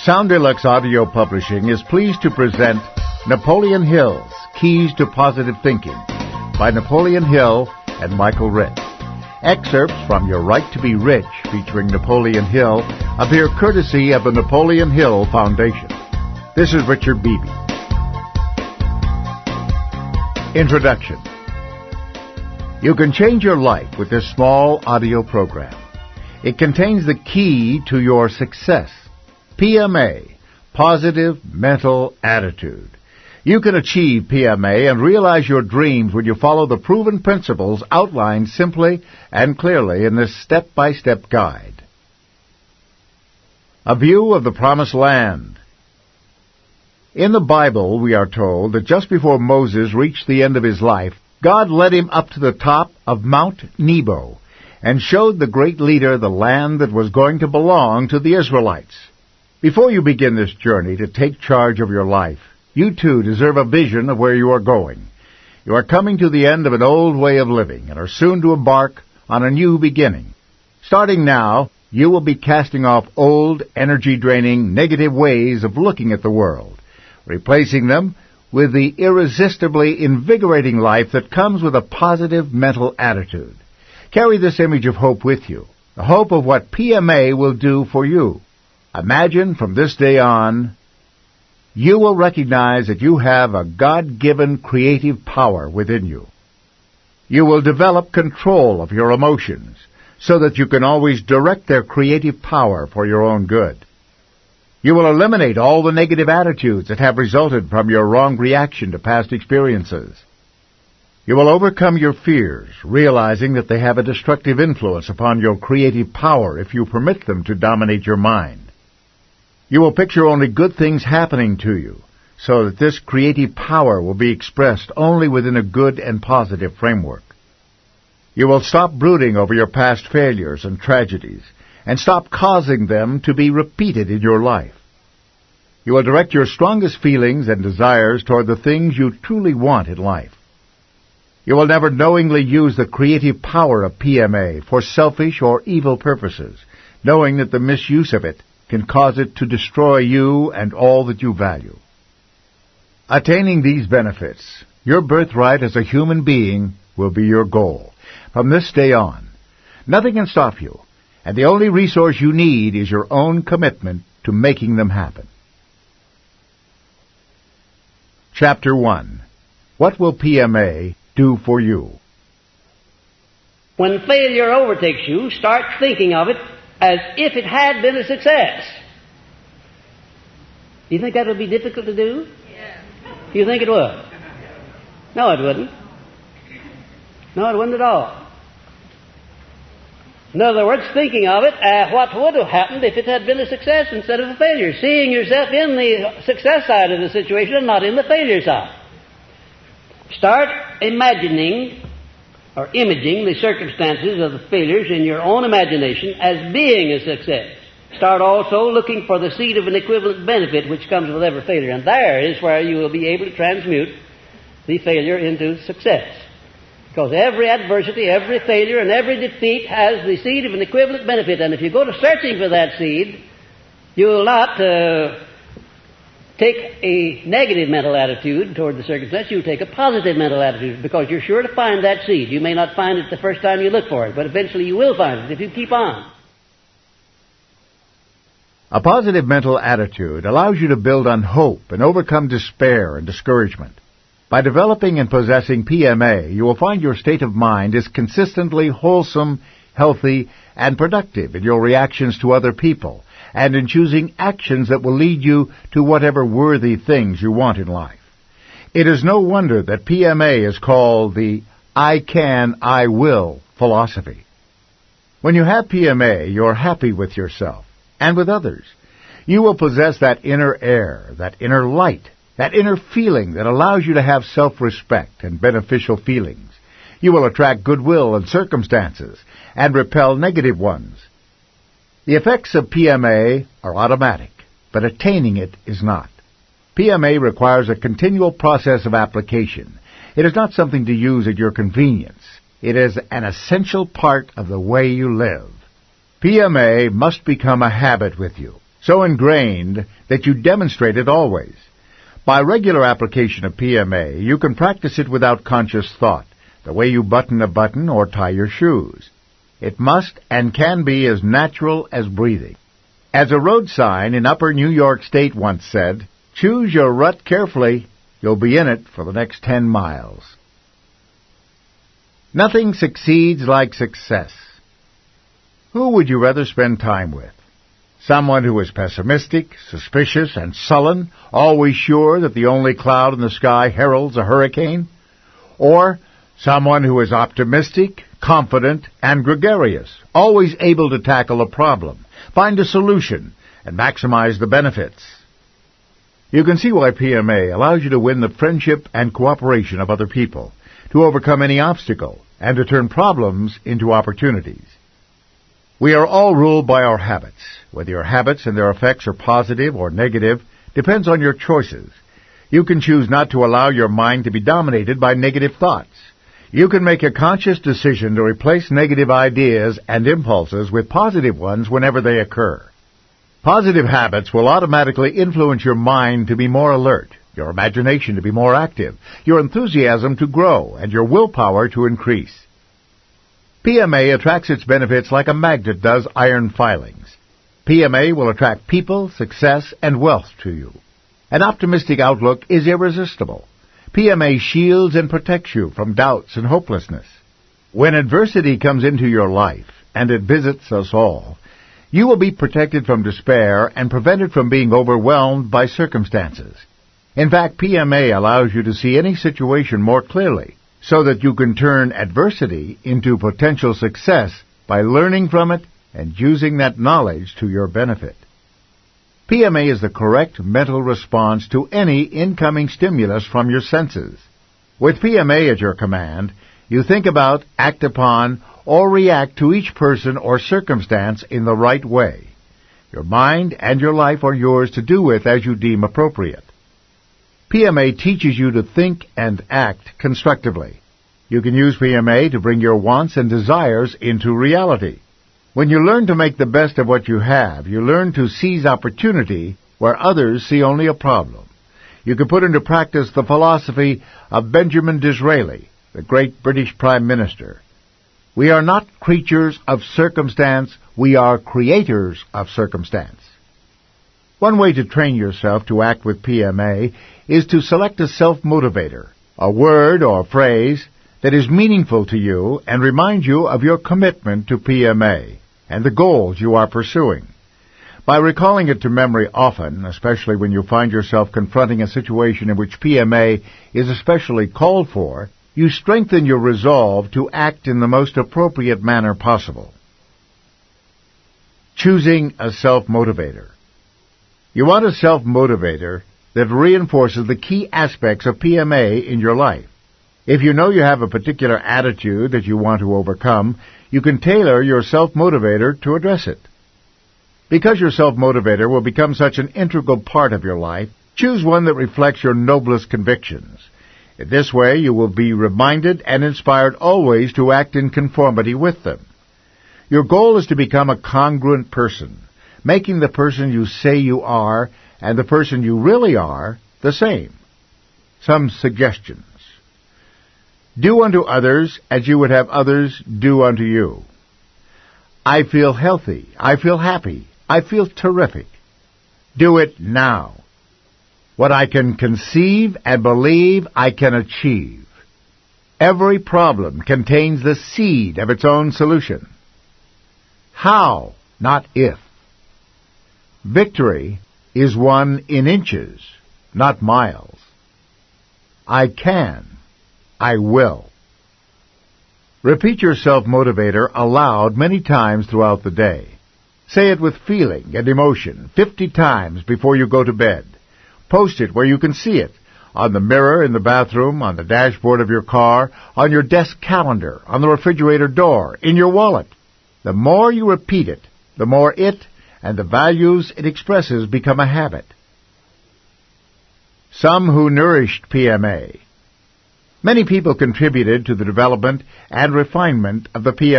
Sound Deluxe Audio Publishing is pleased to present Napoleon Hill's Keys to Positive Thinking by Napoleon Hill and Michael Ritt. Excerpts from Your Right to be Rich, featuring Napoleon Hill, appear courtesy of the Napoleon Hill Foundation. This is Richard Beebe. Introduction. You can change your life with this small audio program. It contains the key to your success. PMA, Positive Mental Attitude. You can achieve PMA and realize your dreams when you follow the proven principles outlined simply and clearly in this step-by-step guide. A view of the Promised Land. In the Bible, we are told that just before Moses reached the end of his life, God led him up to the top of Mount Nebo and showed the great leader the land that was going to belong to the Israelites. Before you begin this journey to take charge of your life, you too deserve a vision of where you are going. You are coming to the end of an old way of living and are soon to embark on a new beginning. Starting now, you will be casting off old, energy-draining, negative ways of looking at the world, replacing them with the irresistibly invigorating life that comes with a positive mental attitude. Carry this image of hope with you, the hope of what PMA will do for you. Imagine from this day on, you will recognize that you have a God-given creative power within you. You will develop control of your emotions so that you can always direct their creative power for your own good. You will eliminate all the negative attitudes that have resulted from your wrong reaction to past experiences. You will overcome your fears, realizing that they have a destructive influence upon your creative power if you permit them to dominate your mind. You will picture only good things happening to you, so that this creative power will be expressed only within a good and positive framework. You will stop brooding over your past failures and tragedies, and stop causing them to be repeated in your life. You will direct your strongest feelings and desires toward the things you truly want in life. You will never knowingly use the creative power of PMA for selfish or evil purposes, knowing that the misuse of it can cause it to destroy you and all that you value. Attaining these benefits, your birthright as a human being, will be your goal. From this day on, nothing can stop you, and the only resource you need is your own commitment to making them happen. Chapter 1. What will PMA do for you? When failure overtakes you, start thinking of it as if it had been a success. Do you think that would be difficult to do? Yeah. Do you think it would? No, it wouldn't. No, it wouldn't at all. In other words, thinking of it as what would have happened if it had been a success instead of a failure. Seeing yourself in the success side of the situation and not in the failure side. Start imagining or imaging the circumstances of the failures in your own imagination as being a success. Start also looking for the seed of an equivalent benefit which comes with every failure. And there is where you will be able to transmute the failure into success. Because every adversity, every failure, and every defeat has the seed of an equivalent benefit. And if you go to searching for that seed, you will not take a negative mental attitude toward the circumstance. You'll take a positive mental attitude because you're sure to find that seed. You may not find it the first time you look for it, but eventually you will find it if you keep on. A positive mental attitude allows you to build on hope and overcome despair and discouragement. By developing and possessing PMA, you will find your state of mind is consistently wholesome, healthy, and productive in your reactions to other people, and in choosing actions that will lead you to whatever worthy things you want in life. It is no wonder that PMA is called the I can, I will philosophy. When you have PMA, you're happy with yourself and with others. You will possess that inner air, that inner light, that inner feeling that allows you to have self-respect and beneficial feelings. You will attract goodwill in circumstances and repel negative ones. The effects of PMA are automatic, but attaining it is not. PMA requires a continual process of application. It is not something to use at your convenience. It is an essential part of the way you live. PMA must become a habit with you. so ingrained that you demonstrate it always. By regular application of PMA, you can practice it without conscious thought, the way you button a button or tie your shoes. It must and can be as natural as breathing. As a road sign in Upper New York State once said, "Choose your rut carefully. You'll be in it for the next 10 miles." Nothing succeeds like success. Who would you rather spend time with? Someone who is pessimistic, suspicious, and sullen, always sure that the only cloud in the sky heralds a hurricane? Or someone who is optimistic, confident, and gregarious, always able to tackle a problem, find a solution, and maximize the benefits? You can see why PMA allows you to win the friendship and cooperation of other people, to overcome any obstacle, and to turn problems into opportunities. We are all ruled by our habits. Whether your habits and their effects are positive or negative depends on your choices. You can choose not to allow your mind to be dominated by negative thoughts. You can make a conscious decision to replace negative ideas and impulses with positive ones whenever they occur. Positive habits will automatically influence your mind to be more alert, your imagination to be more active, your enthusiasm to grow, and your willpower to increase. PMA attracts its benefits like a magnet does iron filings. PMA will attract people, success, and wealth to you. An optimistic outlook is irresistible. PMA shields and protects you from doubts and hopelessness. When adversity comes into your life, and it visits us all, you will be protected from despair and prevented from being overwhelmed by circumstances. In fact, PMA allows you to see any situation more clearly, so that you can turn adversity into potential success by learning from it and using that knowledge to your benefit. PMA is the correct mental response to any incoming stimulus from your senses. With PMA at your command, you think about, act upon, or react to each person or circumstance in the right way. Your mind and your life are yours to do with as you deem appropriate. PMA teaches you to think and act constructively. You can use PMA to bring your wants and desires into reality. When you learn to make the best of what you have, you learn to seize opportunity where others see only a problem. You can put into practice the philosophy of Benjamin Disraeli, the great British Prime Minister. We are not creatures of circumstance, we are creators of circumstance. One way to train yourself to act with PMA is to select a self-motivator, a word or phrase that is meaningful to you and reminds you of your commitment to PMA and the goals you are pursuing. By recalling it to memory often, especially when you find yourself confronting a situation in which PMA is especially called for, you strengthen your resolve to act in the most appropriate manner possible. Choosing a self-motivator. You want a self-motivator that reinforces the key aspects of PMA in your life. If you know you have a particular attitude that you want to overcome, you can tailor your self-motivator to address it. Because your self-motivator will become such an integral part of your life, choose one that reflects your noblest convictions. In this way, you will be reminded and inspired always to act in conformity with them. Your goal is to become a congruent person, making the person you say you are and the person you really are the same. Some suggestions. Do unto others as you would have others do unto you. I feel healthy. I feel happy. I feel terrific. Do it now. What I can conceive and believe I can achieve. Every problem contains the seed of its own solution. How, not if. Victory is won in inches, not miles. I can. I will. Repeat your self-motivator aloud many times throughout the day. Say it with feeling and emotion 50 times before you go to bed. Post it where you can see it, on the mirror in the bathroom, on the dashboard of your car, on your desk calendar, on the refrigerator door, in your wallet. The more you repeat it, the more it and the values it expresses become a habit. Some who nourished PMA. Many people contributed to the development and refinement of the PMA